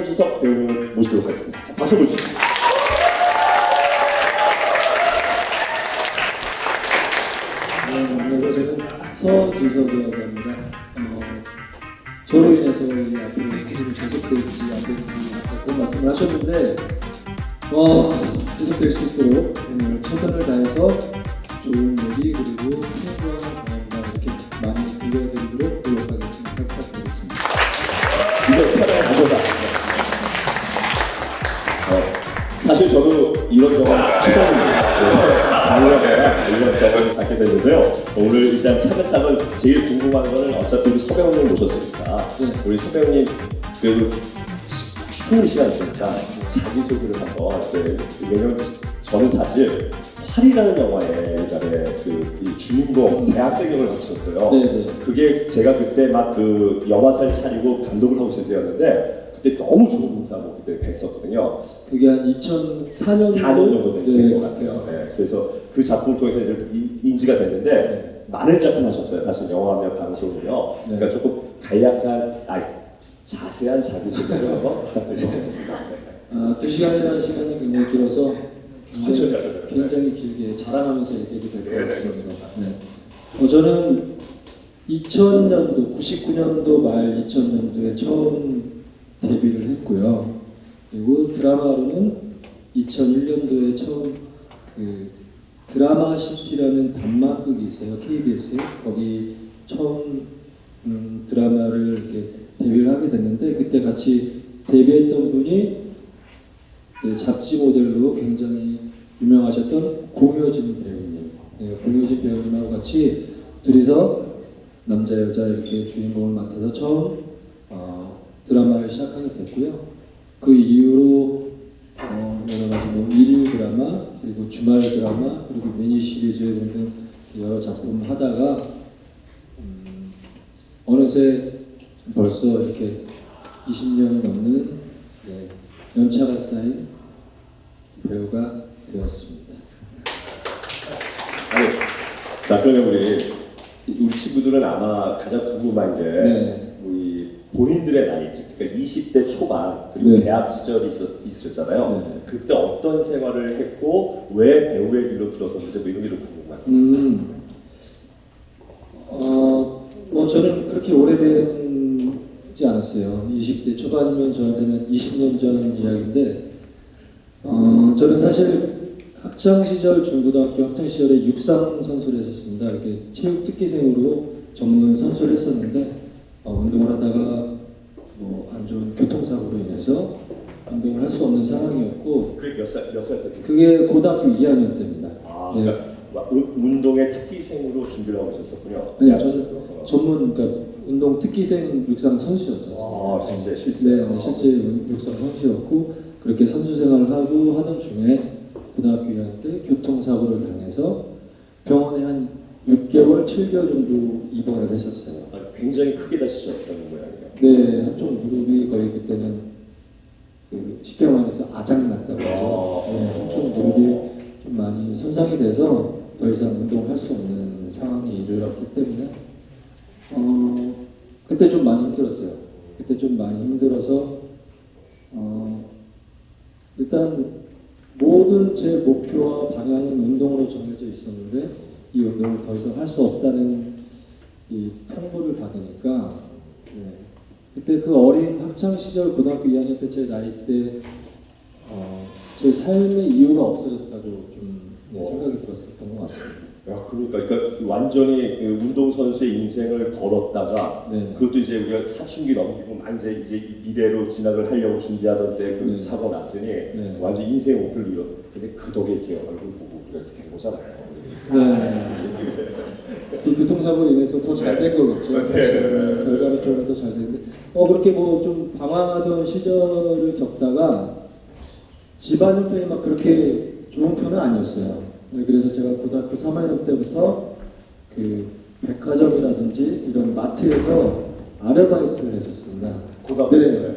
서지석 배우를 모시도록 하겠습니다. 자, 박수 보시죠. 안녕하세요. 저는 서지석이라고 합니다. 저로 인해서 이 앞으로 계속 계속될지 안 될지 아까 그런 말씀을 하셨는데 계속될 수 있도록 오늘 최선을 다해서 좋은 얘기 그리고 풍부한 경험을 이렇게 많이 들려드리도록 노력하겠습니다. 부탁드리겠습니다. 이제 편하게 가져다. 사실 저도 이런 경험 처음입니다. 그래서 달려다가 이런 경험을 갖게 됐는데요. 오늘 일단 차근차근 제일 궁금한 거는 어차피 우리 서배우님 모셨으니까 우리 서배우님 그래도 충분히 시간 있으니까 자기소개를 한번 왜냐면 저는 사실 활이라는 영화에 그 주인공 대학생 역을 맡으셨어요. 그게 제가 그때 막 그 영화사를 차리고 감독을 하고 있을 때였는데 그때 너무 좋은 인사로 그때 뵀었거든요. 그게 한 2004년 4년 정도 된 것 같아요. 네. 그래서 그 작품을 통해서 이제 인지가 됐는데 많은 작품 하셨어요. 사실 영화며 방송이요. 그러니까 조금 간략한 자세한 자기소개를 한번 부탁드리겠습니다. 2시간이라는 시간이 굉장히 길어서 천천히 하셔도 돼요. 굉장히 길게 자랑하면서 얘기해도 될 것 같습니다. 저는 2000년도, 99년도 말 2000년도에 처음 데뷔를 했고요. 그리고 드라마로는 2001년도에 처음 그 드라마 시티라는 단막극이 있어요. KBS에 거기 처음 드라마를 이렇게 데뷔를 하게 됐는데 그때 같이 데뷔했던 분이 잡지 모델로 굉장히 유명하셨던 공효진 배우님, 공효진 배우님하고 같이 둘이서 남자 여자 이렇게 주인공을 맡아서 처음 드라마를 시작하게 됐고요. 그 이후로 여러 가지 뭐 일일 드라마 그리고 주말 드라마 그리고 미니 시리즈 등등 여러 작품 하다가 어느새 벌써 이렇게 20년이 넘는 연차가 쌓인 배우가 되었습니다. 자, 그러면 우리 친구들은 아마 가장 궁금한 게 우리 본인들의 나이, 즉 그러니까 20대 초반 그리고 대학 시절이 있었잖아요. 그때 어떤 생활을 했고 왜 배우의 길로 들어섰는지 뭐 이런 게 좀 궁금해요. 저는 그렇게 오래되지 않았어요. 20대 초반이면 저한테는 20년 전 이야기인데 저는 사실 학창 시절 중고등학교 학창 시절에 육상 선수를 했었습니다. 이렇게 체육 특기생으로 전문 선수를 했었는데 운동을 하다가 안 좋은 교통사고로 인해서 운동을 할 수 없는 상황이었고 그게 몇 살 때? 그게 고등학교 2학년 때입니다. 그러니까 운동의 특기생으로 준비를 하고 있었군요. 네, 저는 전문 그러니까 운동 특기생 육상 선수였었어요. 실제 육상 선수였고 그렇게 선수 생활을 하고 하던 중에 고등학교 2학년 때 교통사고를 당해서 병원에 한 6개월, 7개월 정도 입원을 했었어요. 굉장히 크게 다치셨다는 모양이에요. 네, 한쪽 무릎이 거의 그때는 쉽게 말해서 아작났다고 하죠. 한쪽 무릎이 좀 많이 손상이 돼서 더 이상 운동을 할 수 없는 상황에 이르렀기 때문에 그때 좀 많이 힘들었어요. 그때 좀 많이 힘들어서 일단 모든 제 목표와 방향은 운동으로 정해져 있었는데 이 운동을 더 이상 할 수 없다는 이 통보를 받으니까 그때 그 어린 학창 시절 고등학교 2학년 때 제 나이 때 제 삶의 이유가 없어졌다고 좀 생각이 들었었던 것 같습니다. 그러니까 완전히 운동선수의 인생을 걸었다가 그것도 이제 우리가 사춘기 넘기고 이제 미래로 진학을 하려고 준비하던 때 그 사고가 났으니 완전 인생 목표를 이뤘. 근데 그 덕에 이렇게 얼굴 보고 우리가 이렇게 된 거잖아요. 그 교통사고로 인해서 더 잘 된 거겠죠. 사실 결과적으로 더 잘 됐는데 그렇게 뭐 좀 방황하던 시절을 겪다가 집안 형편이 막 그렇게 좋은 편은 아니었어요. 그래서 제가 고등학교 3학년 때부터 그 백화점이라든지 이런 마트에서 아르바이트를 했었습니다. 고등학교 시절에.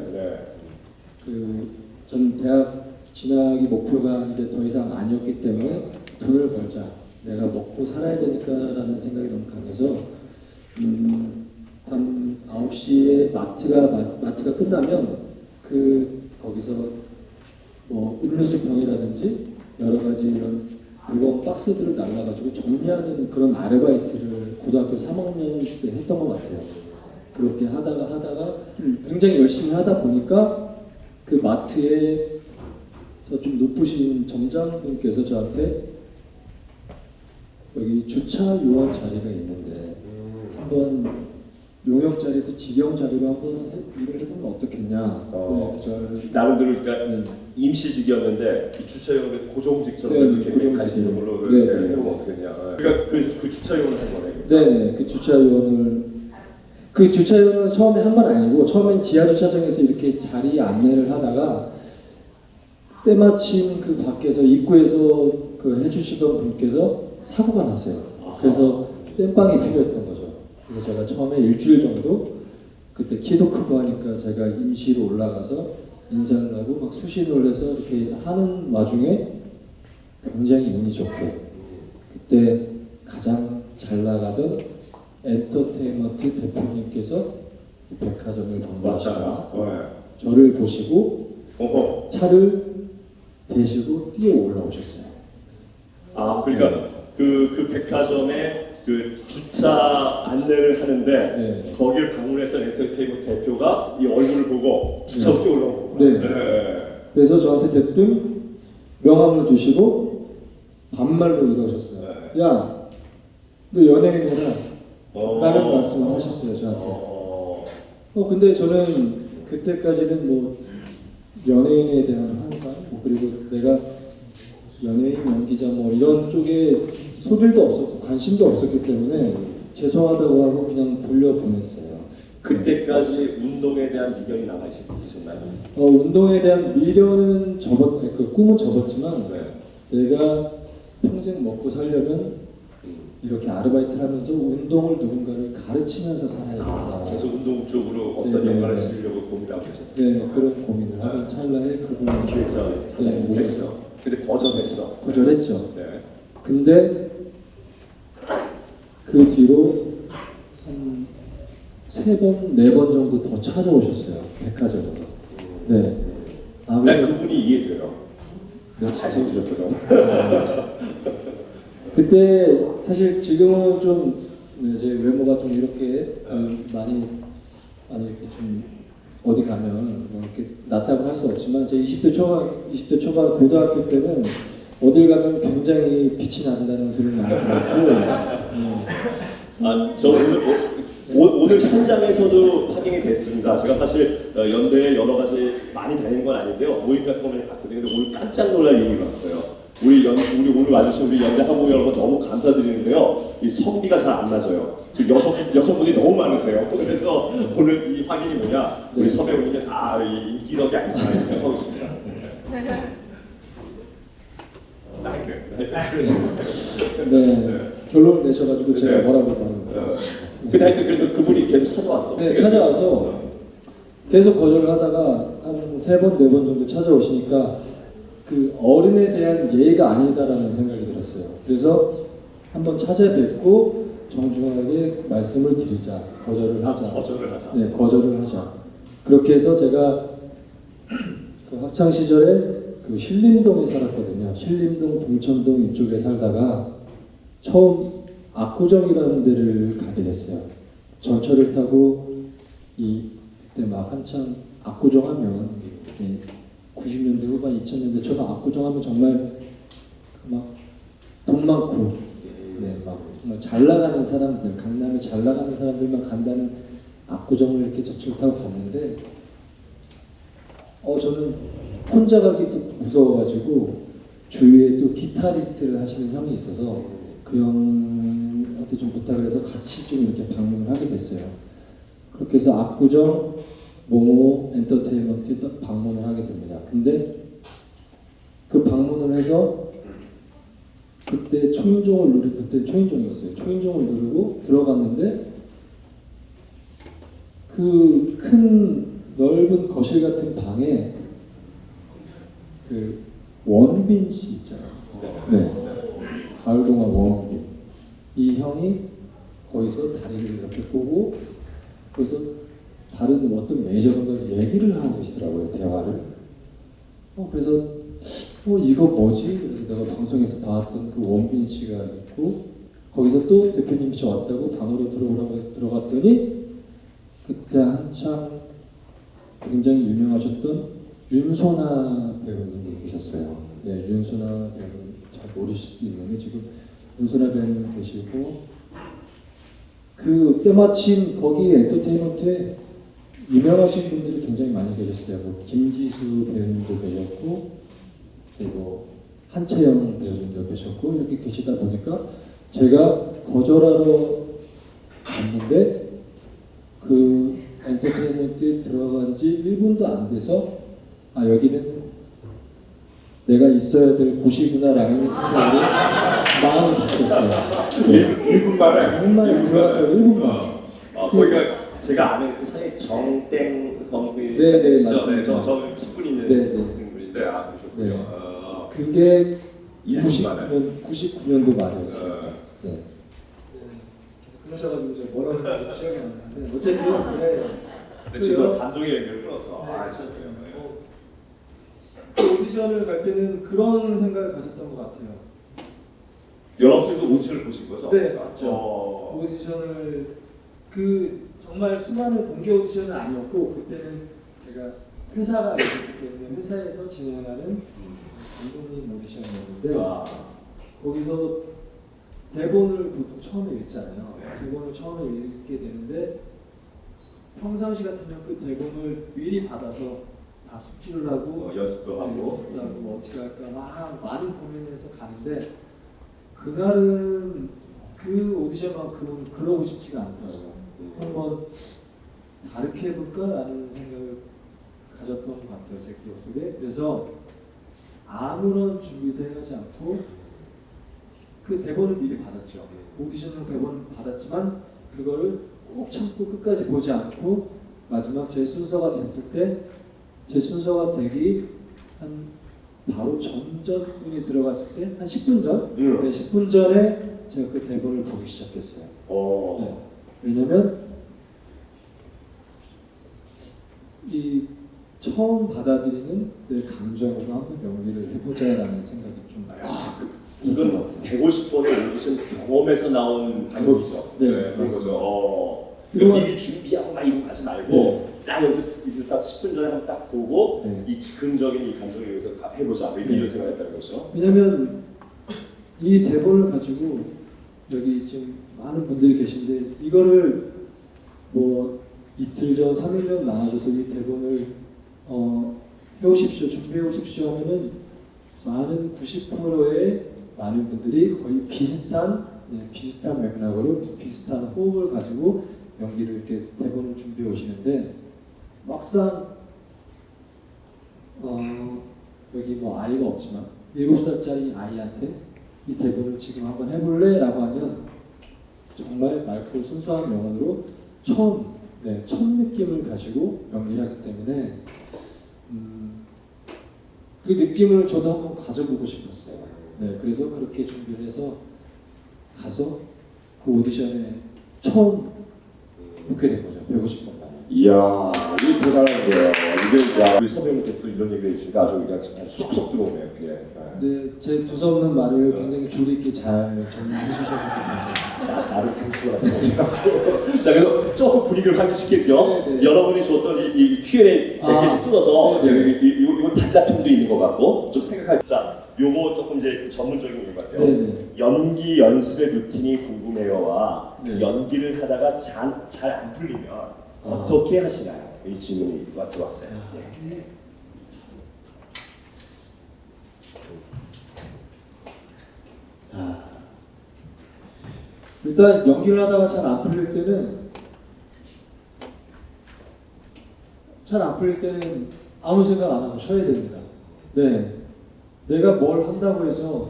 전 대학 진학이 목표가 이제 더 이상 아니었기 때문에 돈을 벌자, 내가 먹고 살아야 되니까라는 생각이 너무 강해서 한 9시에 마트가 끝나면 그 거기서 뭐 음료수병이라든지 여러 가지 이런 무거운 박스들을 날라가지고 정리하는 그런 아르바이트를 고등학교 3학년 때 했던 것 같아요. 그렇게 하다가 좀 굉장히 열심히 하다 보니까 그 마트에서 좀 높으신 점장분께서 저한테 여기 주차 요원 자리가 있는데 한번 용역 자리에서 직영 자리로 한번 일을 해보면 어떻겠냐. 나름대로 그러니까 네. 임시직이었는데 이 주차용은 고정직처럼 네, 이렇게 고정직. 가시는 걸로 네, 이렇게 네. 해보면 어떻겠냐. 그러니까 그 주차용을 한 거네. 네네, 그 주차 요원을 처음에 한 건 아니고 처음엔 지하 주차장에서 이렇게 자리 안내를 하다가 때마침 그 밖에서 입구에서 그 해주시던 분께서 사고가 났어요. 그래서 땜빵이 필요했던 거죠. 그래서 제가 처음에 일주일 정도 그때 키도 크고 하니까 제가 임시로 올라가서 인사를 하고 막 수신을 해서 이렇게 하는 와중에 굉장히 운이 좋게 그때 가장 잘 나가던 엔터테인먼트 대표님께서 이 백화점을 방문하시다가 저를 보시고 어허. 차를 대시고 뛰어 올라오셨어요. 아, 그러니까 그 백화점에 그 주차 안내를 하는데 네. 거기를 방문했던 엔터테인먼트 대표가 이 얼굴을 보고 주차로 네. 뛰어올라온 거구나. 네. 그래서 저한테 대뜸 명함을 주시고 반말로 이러셨어요. 네. 야, 너 연예인이라 라는 말씀을 하셨어요, 저한테. 근데 저는 그때까지는 뭐 연예인에 대한 환상, 뭐 그리고 내가 연예인, 연기자 뭐 이런 쪽에 소질도 없었고 관심도 없었기 때문에 죄송하다고 하고 그냥 돌려보냈어요. 그때까지 운동에 대한 미련이 남아 있으셨나요? 운동에 대한 미련은 그 꿈은 접었지만 네. 내가 평생 먹고 살려면 이렇게 아르바이트를 하면서 운동을 누군가를 가르치면서 살아야 된다. 계속 운동 쪽으로 어떤 네, 연관을 네. 지으려고 고민하고 계셨어요. 네, 그런 고민을 하던 찰나에 그분을 기획사에서 사장님 네, 했어. 근데 거절했어. 거절했죠. 네. 근데 그 뒤로 한 3번, 4번 정도 더 찾아오셨어요. 백화점으로. 네. 난 그분이 이해돼요. 내가 잘생기셨거든. 그때 사실 지금은 좀 제 외모가 좀 이렇게 많이 이렇게 좀 어디 가면 뭐 이렇게 낫다고 할 수 없지만 제 20대 초반 고등학교 때는 어딜 가면 굉장히 빛이 난다는 소리를 많이 들었고 저 오늘 현장에서도 확인이 됐습니다. 제가 사실 연대에 여러 가지 많이 다니는 건 아닌데요. 모임 같은 거 많이 봤거든요. 근데 오늘 깜짝 놀랄 일이 봤어요. 우리 오늘 와주신 우리 연대 학우부 여러분 너무 감사드리는데요. 이 성비가 잘 안 맞아요. 지금 여성분이 너무 많으세요. 그래서 오늘 이 확인이 뭐냐? 우리 서배우님이 다 인기덕이 아닌가 생각하고 있습니다. 네. 결론을 내셔가지고 제가 뭐라고 말을 드렸습니다. 근데 하여튼 그래서 그분이 계속 찾아왔어. 네, 찾아와서 계속 거절을 하다가 한 3번, 4번 정도 찾아오시니까 그 어른에 대한 예의가 아니다라는 생각이 들었어요. 그래서 한번 찾아뵙고 정중하게 말씀을 드리자, 거절을 하자. 거절을 하자. 네, 거절을 하자. 그렇게 해서 제가 그 학창 시절에 그 신림동에 살았거든요. 신림동, 동천동 이쪽에 살다가 처음 압구정이라는 데를 가게 됐어요. 전철을 타고 그때 막 한참 압구정 하면 90년대 후반 2000년대 초반 압구정 하면 정말 막 돈 많고 막 정말 잘 나가는 사람들, 강남에 잘 나가는 사람들만 간다는 압구정을 이렇게 전철 타고 갔는데 저는 혼자 가기도 무서워가지고 주위에 또 기타리스트를 하시는 형이 있어서 그 형한테 좀 부탁을 해서 같이 좀 이렇게 방문을 하게 됐어요. 그렇게 해서 압구정 모모 엔터테인먼트에 딱 방문을 하게 됩니다. 근데 그 방문을 해서 그때 초인종을 누르고 그때 초인종이었어요. 초인종을 누르고 들어갔는데 그 큰 넓은 거실 같은 방에 그 원빈 씨 있잖아요. 네. 가을동화 원빈. 이 형이 거기서 다리를 이렇게 꼬고 거기서 다른 어떤 매니저분과 얘기를 하고 계시더라고요, 대화를. 그래서 이거 뭐지? 그래서 내가 방송에서 봤던 그 원빈 씨가 있고 거기서 또 대표님이 저 왔다고 방으로 들어오라고 해서 들어갔더니 그때 한참 굉장히 유명하셨던 윤소나 배우님이 계셨어요. 네, 윤소나 배우님 잘 모르실 수도 있는데 지금 윤소나 배우님 계시고 그 때마침 거기 엔터테인먼트에 유명하신 분들이 굉장히 많이 계셨어요. 뭐 김지수 배우님도 계셨고 그리고 한채영 배우님도 계셨고 이렇게 계시다 보니까 제가 거절하러 갔는데 그 엔터테인먼트에 들어간 지 1분도 안 돼서 여기는 내가 있어야 될 곳이구나라는 생각이 마음이 바뀌었어요. 1분 만에? 정말 들어가서 1분 만에. 거기가 제가 아는 그 사장님 정땡 건물이 네네 맞습니다. 저 10분 있는 분인데 그러셨군요. 네. 그게 1분 만에. 99년도 말이었어요. 네. 그러셔가지고 제가 뭐라고 하는지 시작이 안 나는데 어쨌든 네. 그래서 감정의 연결을 끊었어. 있었어요. 그 오디션을 갈 때는 그런 생각을 가졌던 것 같아요. 여러분도 오디션을 보신 거죠? 네 맞죠. 오디션을 그 정말 수많은 공개 오디션은 아니었고 그때는 제가 회사가 있었기 때문에 회사에서 진행하는 감독님 오디션이었는데 거기서 대본을 보통 처음에 읽잖아요. 대본을 처음에 읽게 되는데 평상시 같으면 그 대본을 미리 받아서 다 숙지를 하고 연습도 하고 뭐 어떻게 할까 막 많은 고민을 해서 가는데 그날은 그 오디션만큼은 그러고 싶지가 않더라고요. 한번 다르게 해볼까라는 생각을 가졌던 것 같아요. 제 기억 속에. 그래서 아무런 준비도 해가지 않고 그 대본을 미리 받았죠. 오디션용 대본을 받았지만 그거를 꼭 참고 끝까지 보지 않고 마지막 제 순서가 됐을 때 제 순서가 되기 한 바로 전분이 들어갔을 때 한 10분 전? 네, 10분 전에 제가 그 대본을 보기 시작했어요. 네. 왜냐면 이 처음 받아들이는 내 감정으로 한번 연기를 해보자라는 생각이 좀 이건 150번의 오디션 경험에서 나온 방법이죠. 네, 그런 거죠. 그리고 미리 준비하고 막 이런 거 하지 말고 딱 여기서 딱 10분 전에 한번 딱 보고 이 즉흥적인 이 감정에 의해서 해보자 이런 생각했다는 거죠. 왜냐면 이 대본을 가지고 여기 지금 많은 분들이 계신데 이거를 뭐 이틀 전, 3일 전 나눠줘서 이 대본을 해오십시오, 준비해오십시오 하면은 많은 90%의 많은 분들이 거의 비슷한 맥락으로 비슷한 호흡을 가지고 연기를 이렇게 대본을 준비해 오시는데 막상 여기 뭐 아이가 없지만 7살짜리 아이한테 이 대본을 지금 한번 해볼래? 라고 하면 정말 맑고 순수한 영혼으로 첫 느낌을 가지고 연기를 하기 때문에 그 느낌을 저도 한번 가져보고 싶었어요. 네, 그래서 그렇게 준비를 해서 가서 그 오디션에 처음 붙게 된 거죠. 150번 만에. 이야, 이게 대단한 거예요. 이게 우리 선배님께서도 이런 얘기를 해주시니까 아주 그냥 쏙쏙 들어오네요. 네, 제 두서없는 말을 굉장히 조리 있게 잘 정리해 주셔서 감사합니다. 나를 교수가 자, 그래서 조금 분위기를 환기시킬 겸 여러분이 줬던 이 Q&A 몇 개 좀 뜯어서 이거 단답형도 있는 것 같고 좀 생각할. 자, 요거 조금 이제 전문적인 것 같아요. 연기 연습의 루틴이 궁금해요와 연기를 하다가 잘 안 풀리면 어떻게 하시나요? 이 질문이 들어왔어요. 네. 일단 연기를 하다가 잘 안 풀릴 때는 아무 생각 안 하고 쉬어야 됩니다. 네, 내가 뭘 한다고 해서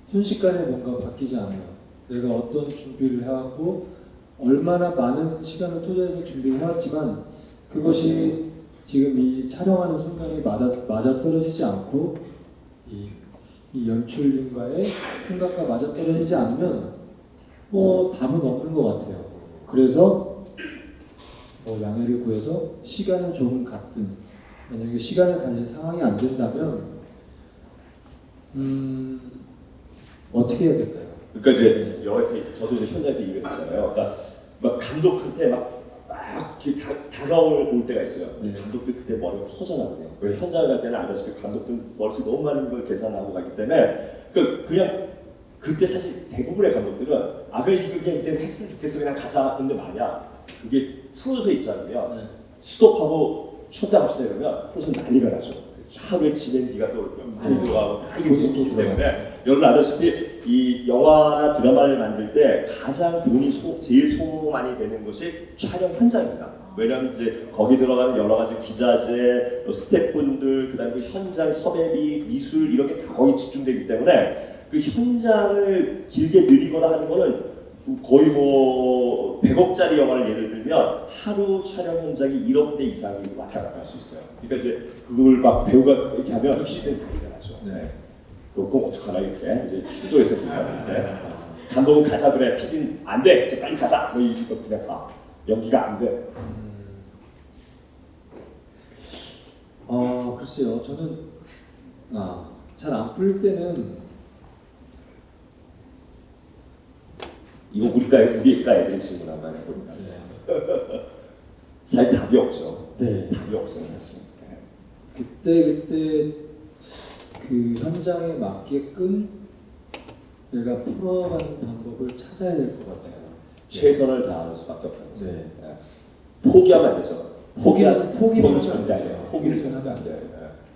순식간에 뭔가 바뀌지 않아요. 내가 어떤 준비를 해왔고 얼마나 많은 시간을 투자해서 준비를 해왔지만 그것이 지금 이 촬영하는 순간에 맞아 떨어지지 않고 이 연출님과의 생각과 맞아 떨어지지 않으면 답은 없는 것 같아요. 그래서 뭐 양해를 구해서 시간을 조금 갖든 만약에 시간을 가질 상황이 안 된다면 어떻게 해야 될까요? 그러니까 이제 영화 테이프 저도 이제 현장에서 일을 했잖아요. 그러니까 막 감독한테 막 이렇게 다가올 때가 있어요. 네. 감독들 그때 머리가 터져나거든요. 왜 현장을 갈 때는 알다시피 감독들 머릿속에 너무 많은 걸 계산하고 가기 때문에 그냥 그때 사실 대부분의 감독들은 이거 그냥 이때 했으면 좋겠어 그냥 가자. 근데 만약 그게 프로듀서 입장이면 네. 스톱하고 쉬었다 갑시다 이러면 프로듀서 난리가 나죠. 하루에 진행비가 또 많이 들어가고 다 이게 있기 때문에 여러분 아다시피 이 영화나 드라마를 만들 때 가장 돈이 제일 소모 많이 되는 것이 촬영 현장입니다. 왜냐하면 이제 거기 들어가는 여러 가지 기자재, 스태프분들, 그다음에 그 현장 섭외비, 미술 이런 게 다 거기 집중되기 때문에 그 현장을 길게 늘리거나 하는 거는 거의 뭐 100억짜리 영화를 예를 들면 하루 촬영 현장이 1억대 이상이 왔다 갔다 할 수 있어요. 그러니까 이제 그걸 막 배우가 이렇게 하면 PD들은 난리가 나죠. 네. 그럼 어떡하나 이렇게 이제 주도해서 보는데 감독은 가자 그래, PD는 안 돼, 이제 빨리 가자. 뭐 이거 그냥 가. 연기가 안 돼. 글쎄요. 저는 잘 안 풀릴 때는 이거 우리과 애들이 질문 한번 해보니까 사실 답이 없죠. 네. 답이 없어요 사실. 그때 그 현장에 맞게끔 내가 풀어가는 방법을 찾아야 될 것 같아요. 최선을 다하는 수밖에 없다는 거죠. 네. 포기하면 안 되죠. 포기는 포기는 절대 안 돼요. 포기를 절대 안 돼요.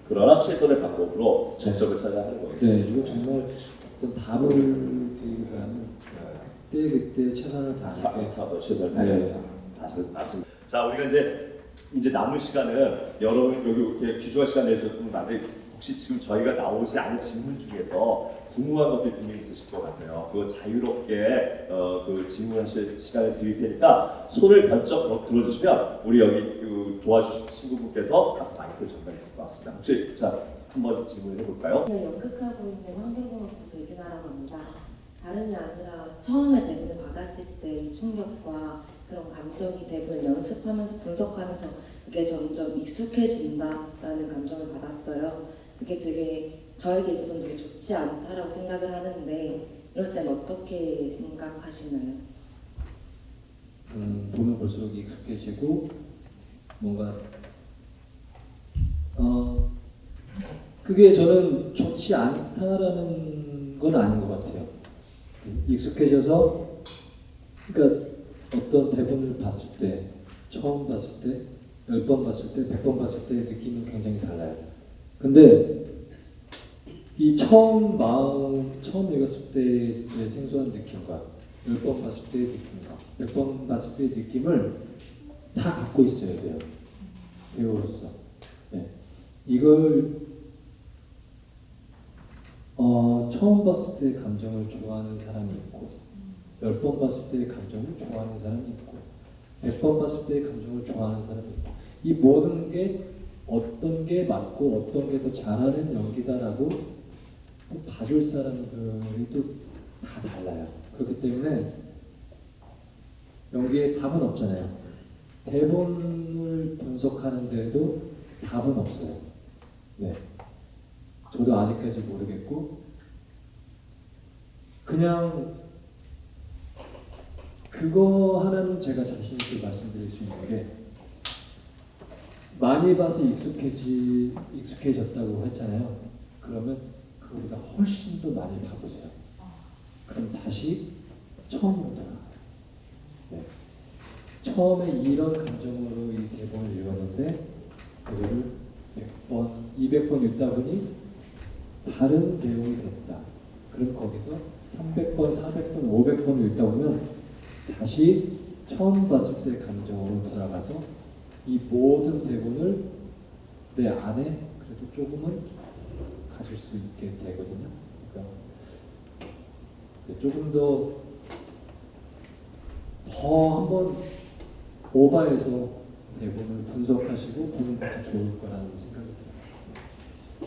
그러나 최선의 방법으로 정점을 찾아야 하는 거겠죠. 네, 이거 정말 어떤 답을 드리기보다는 그때 최선을 다하는 게 최선을 다해야 맞습니다. 자, 우리가 이제 남은 시간은 여러분 여기 이렇게 귀중한 시간 내주셨던 분들 혹시 지금 저희가 나오지 않은 질문 중에서 궁금한 것들이 분명히 있으실 것 같아요. 그거 자유롭게 그 질문하실 시간을 드릴 테니까 손을 번쩍 들어주시면 우리 여기 도와주실 친구분께서 가서 마이크를 전달해 줄 것 같습니다. 혹시 자 한번 질문을 해볼까요? 연극하고 있는 환경공학부 백윤아라고 합니다. 다름이 아니라 처음에 대본을 받았을 때 이 충격과 그런 감정이 대본을 연습하면서 분석하면서 그게 점점 익숙해진다라는 감정을 받았어요. 그게 되게 저에게 있어서는 되게 좋지 않다라고 생각을 하는데 이럴 땐 어떻게 생각하시나요? 보면 볼수록 익숙해지고 뭔가 그게 저는 좋지 않다라는 건 아닌 것 같아요. 익숙해져서 그러니까 어떤 대본을 봤을 때 처음 봤을 때 10번 봤을 때 100번 봤을 때 느낌은 굉장히 달라요. 근데 이 처음 읽었을 때의 생소한 느낌과 10번 봤을 때의 느낌과 100번 봤을 때의 느낌을 다 갖고 있어야 돼요. 배우로서. 네. 이걸 처음 봤을 때 감정을 좋아하는 사람이 있고 10번 봤을 때의 감정을 좋아하는 사람이 있고 100번 봤을 때의 감정을 좋아하는 사람이 있고 이 모든 게 어떤 게 맞고 어떤 게 더 잘하는 연기다라고 또 봐줄 사람들이 또 다 달라요. 그렇기 때문에 연기에 답은 없잖아요. 대본을 분석하는데도 답은 없어요. 네. 저도 아직까지 모르겠고 그냥 그거 하나는 제가 자신 있게 말씀드릴 수 있는 게 많이 봐서 익숙해졌다고 했잖아요. 그러면 그거보다 훨씬 더 많이 봐보세요. 그럼 다시 처음으로 돌아가요. 네. 처음에 이런 감정으로 이 대본을 읽었는데 그거를 100번, 200번 읽다 보니 다른 내용이 됐다. 그럼 거기서 300번, 400번, 500번 읽다 보면 다시 처음 봤을 때 감정으로 돌아가서 이 모든 대본을 내 안에 그래도 조금은 가질 수 있게 되거든요. 그러니까 조금 더 한번 오버해서 대본을 분석하시고 보는 것도 좋을 거라는 생각이 들어요.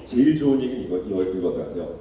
제일 좋은 얘기는 이거 같아요.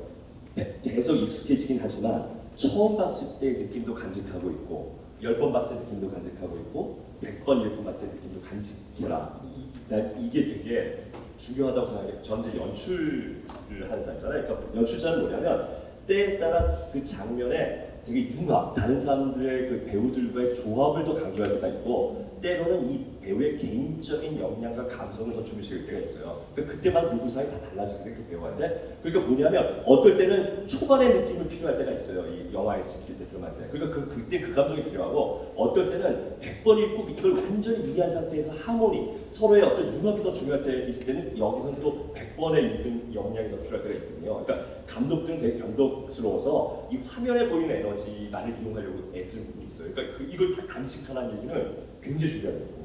계속 익숙해지긴 하지만 처음 봤을 때의 느낌도 간직하고 있고 10번 봤을 느낌도 간직하고 있고 100번 읽고 봤을 느낌도 간직해라. 난 이게 되게 중요하다고 생각해요. 전 이제 연출을 하는 사람이잖아요. 그러니까 연출자는 뭐냐면 때에 따라 그 장면에 되게 융합, 다른 사람들의 그 배우들과의 조합을 더 강조할 때가 있고 때로는 이 배우의 개인적인 역량과 감성을 더 중시할 때가 있어요. 그러니까 그때마다 요구사항이 다 달라지거든요, 그 배우한테. 그러니까 뭐냐면 어떨 때는 초반의 느낌이 필요할 때가 있어요. 이 영화에 찍힐 때 들어갈 때. 그러니까 그때 그 감정이 필요하고 어떨 때는 100번 읽고 이걸 완전히 이해한 상태에서 하모니, 서로의 어떤 융합이 더 중요할 때 있을 때는 여기서는 또 100번의 읽은 역량이 더 필요할 때가 있거든요. 그러니까 감독들은 되게 변덕스러워서 이 화면에 보이는 에너지만을 이용하려고 애쓰는 부분이 있어요. 그러니까 이걸 다 간직하라는 얘기는 굉장히 중요한 거고.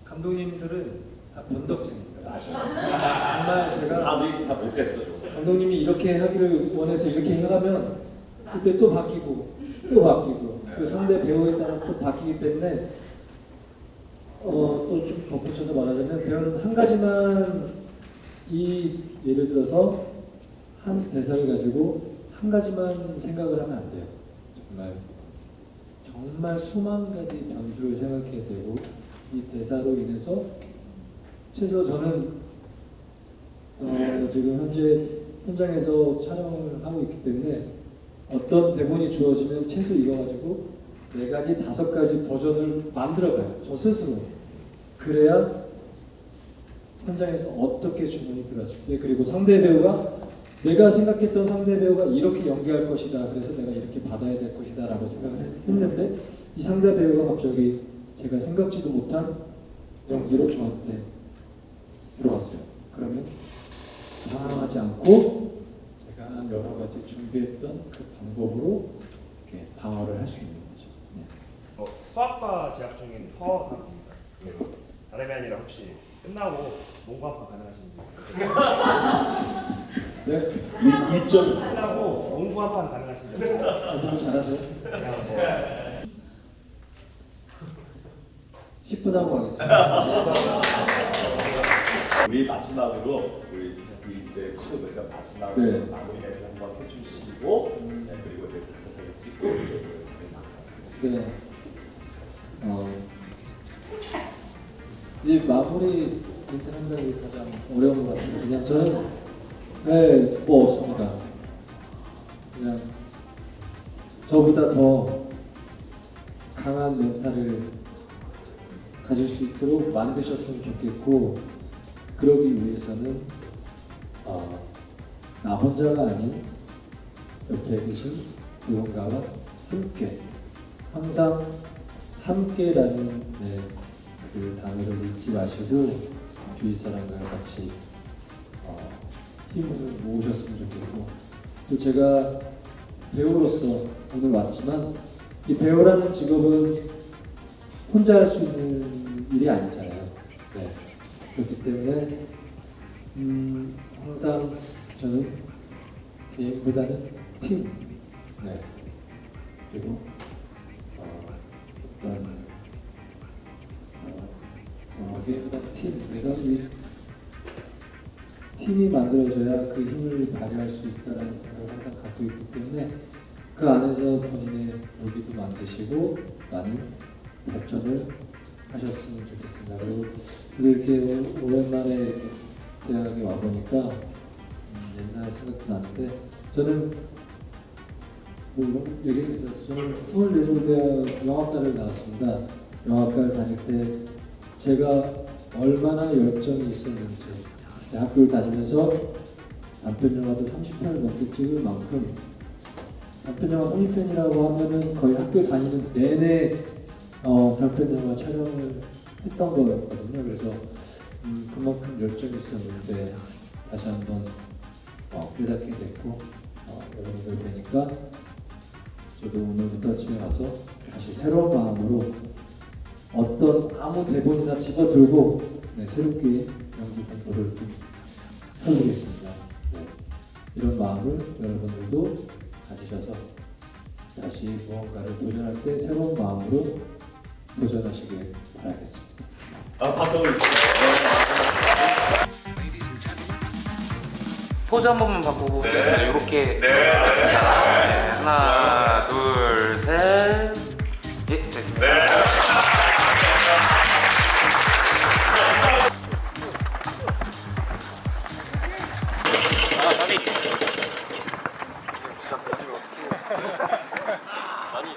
감독님들은 다 변덕쟁입니다. 맞아요. 정말 제가 사람들이 다 못됐어. 감독님이 이렇게 하기를 원해서 이렇게 해가면 그때 또 바뀌고 또 바뀌고 그 상대 배우에 따라서 또 바뀌기 때문에 또 좀 덧붙여서 말하자면 배우는 한 가지만 예를 들어서 한 대사를 가지고 한 가지만 생각을 하면 안 돼요. 정말 수만 가지 변수를 생각해야 되고 이 대사로 인해서 최소 저는 지금 현재 현장에서 촬영을 하고 있기 때문에 어떤 대본이 주어지면 최소 이거 가지고 4가지, 5가지 버전을 만들어가요. 저 스스로. 그래야 현장에서 어떻게 주문이 들어왔을 때 그리고 상대 배우가 내가 생각했던 상대 배우가 이렇게 연기할 것이다. 그래서 내가 이렇게 받아야 될 것이다 라고 생각을 했는데 이 상대 배우가 갑자기 제가 생각지도 못한 연기로 저한테 들어왔어요. 그러면 당황하지 않고 제가 여러 가지 준비했던 그 방법으로 이렇게 방어를 할 수 있는 거죠. 네. 수학과 재학 중인 허감입니다. 다름이 아니라 혹시 끝나고 농구 한판 가능하신지? 네? 일정이 있어요. 끝나고 농구 한판 가능하신지? 너무 잘하세요. 그냥 10분 하고 가겠습니다. 우리 마지막으로 우리 이제 친구들 마지막으로 네. 마무리 멘트 한번 해주시고 네, 그리고 이제 사진을 찍고 이제 네. 이 마무리 멘트 한다는 게 가장 어려운 것 같아요. 그냥 저는 뭐 없습니다. 그냥 저보다 더 강한 멘탈을 가질 수 있도록 만드셨으면 좋겠고 그러기 위해서는 나 혼자가 아닌 옆에 계신 누군가와 함께 항상 함께라는 그 단어를 잊지 마시고 주위 사람과 같이 힘을 모으셨으면 좋겠고 또 제가 배우로서 오늘 왔지만 이 배우라는 직업은 혼자 할 수 있는 일이 아니잖아요. 네. 그렇기 때문에 항상 저는 개인보다는 팀, 네. 그리고 개인보다는 팀. 그래서 이 팀이 만들어져야 그 힘을 발휘할 수 있다는 생각을 항상 갖고 있기 때문에 그 안에서 본인의 무기도 만드시고 많은 발전을 하셨으면 좋겠습니다. 그리고 이렇게 오랜만에 이렇게 대학에 와 보니까 옛날 생각도 나는데 저는 뭐 이런 얘기 들었어요. 저는 서울예술대학 영화과를 나왔습니다. 영화과를 다닐 때 제가 얼마나 열정이 있었는지 대학교를 다니면서 단편 영화도 30편을 넘게 찍을 만큼 단편 영화 30편이라고 하면은 거의 학교 다니는 내내 단편 영화 촬영을 했던 거였거든요. 그래서 그만큼 열정이 있었는데 다시 한번 깨닫게 됐고 여러분들 뵈니까 저도 오늘부터 집에 가서 다시 새로운 마음으로 어떤 아무 대본이나 집어들고 새롭게 연기 공부를 좀 해보겠습니다. 이런 마음을 여러분들도 가지셔서 다시 무언가를 도전할 때 새로운 마음으로 도전하시길 바라겠습니다. 박수 한번 주세요. 포즈 한 번만 바꾸고 이렇게 하나 둘 셋 아니